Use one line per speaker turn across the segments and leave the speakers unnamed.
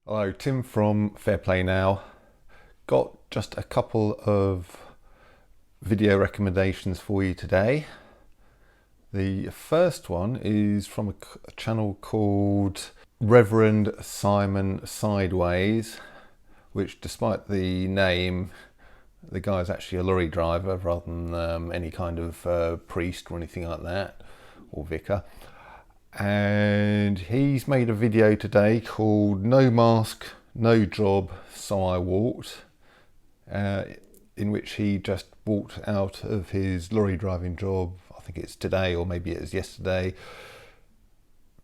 Hello, Tim from Fair Play Now. Got just a couple of video recommendations for you today. The first one is from a channel called Reverend Simon Sideways, which, despite the name, the guy's actually a lorry driver rather than any kind of priest or anything like that, or vicar. And he's made a video today called "No Mask, No Job, So I Walked," in which he just walked out of his lorry driving job. I think it's today, or maybe it was yesterday,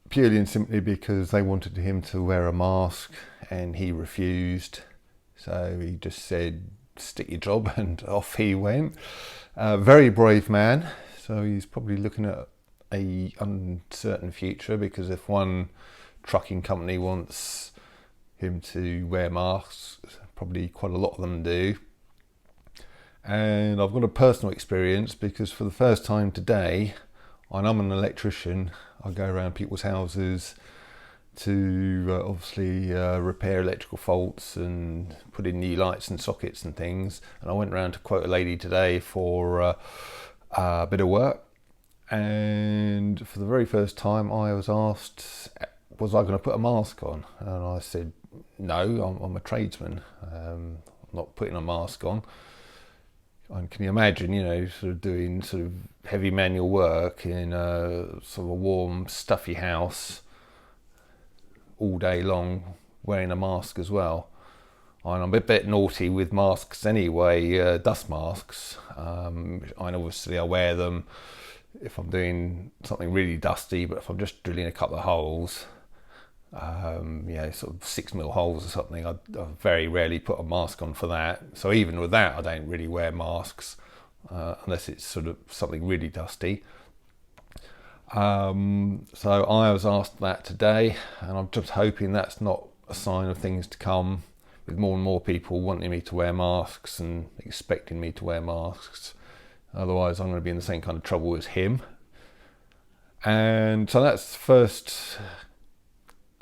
purely and simply because they wanted him to wear a mask and he refused. So he just said, "Stick your job," and off he went. Very brave man. So he's probably looking at a uncertain future, because if one trucking company wants him to wear masks, probably quite a lot of them do. And I've got a personal experience, because for the first time today, and I'm an electrician, I go around people's houses to obviously repair electrical faults and put in new lights and sockets and things. And I went around to quote a lady today for a bit of work. And for the very first time, I was asked, was I going to put a mask on? And I said, no, I'm a tradesman. I'm not putting a mask on. And can you imagine, sort of doing sort of heavy manual work in a sort of a warm, stuffy house all day long, wearing a mask as well? And I'm a bit naughty with masks anyway, dust masks. And obviously I wear them if I'm doing something really dusty, but if I'm just drilling a couple of holes, sort of 6mm holes or something, I very rarely put a mask on for that. So even with that, I don't really wear masks unless it's sort of something really dusty. So I was asked that today, and I'm just hoping that's not a sign of things to come, with more and more people wanting me to wear masks and expecting me to wear masks. Otherwise, I'm going to be in the same kind of trouble as him. And so that's the first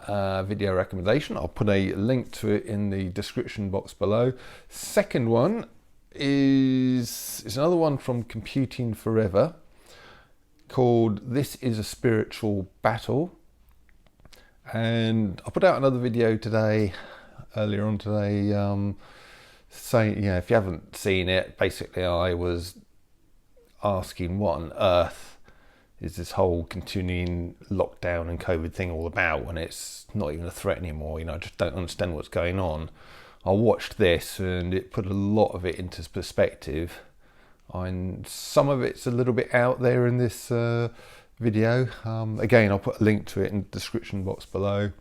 video recommendation. I'll put a link to it in the description box below. Second one is another one from Computing Forever, called "This is a Spiritual Battle." And I put out another video today, earlier on today, saying, if you haven't seen it, basically I was asking what on earth is this whole continuing lockdown and COVID thing all about, when it's not even a threat anymore. I just don't understand what's going on. I watched this and it put a lot of it into perspective, and some of it's a little bit out there in this video. Again, I'll put a link to it in the description box below.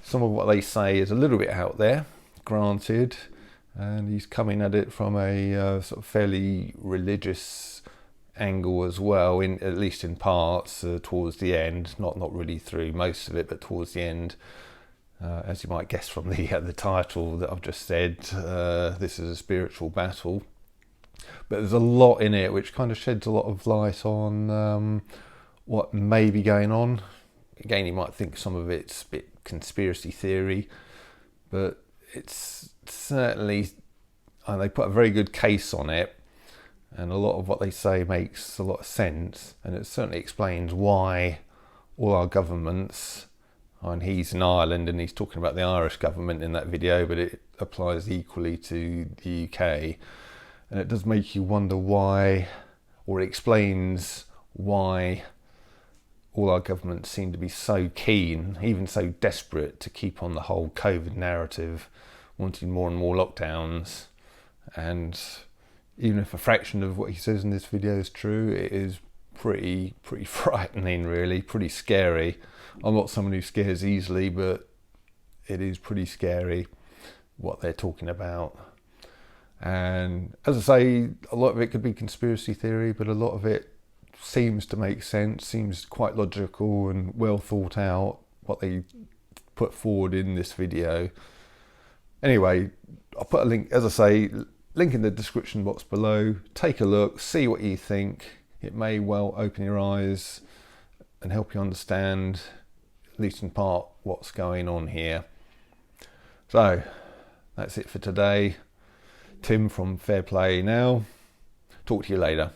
Some of what they say is a little bit out there, granted, and he's coming at it from a sort of fairly religious angle as well, at least in parts, towards the end. Not really through most of it, but towards the end, as you might guess from the title that I've just said, this is a spiritual battle. But there's a lot in it which kind of sheds a lot of light on what may be going on. Again, you might think some of it's a bit conspiracy theory, but it's certainly, and they put a very good case on it, and a lot of what they say makes a lot of sense, and it certainly explains why all our governments, and he's in Ireland and he's talking about the Irish government in that video, but it applies equally to the UK, and it does make you wonder why, or it explains why all our governments seem to be so keen, even so desperate, to keep on the whole COVID narrative, wanting more and more lockdowns. And even if a fraction of what he says in this video is true, it is pretty frightening, really, pretty scary. I'm not someone who scares easily, but it is pretty scary what they're talking about. And as I say, a lot of it could be conspiracy theory, but a lot of it seems to make sense, seems quite logical and well thought out, what they put forward in this video. Anyway, I'll put a link, as I say, link in the description box below. Take a look, see what you think. It may well open your eyes and help you understand, at least in part, what's going on here. So that's it for today. Tim from Fair Play Now. Talk to you later.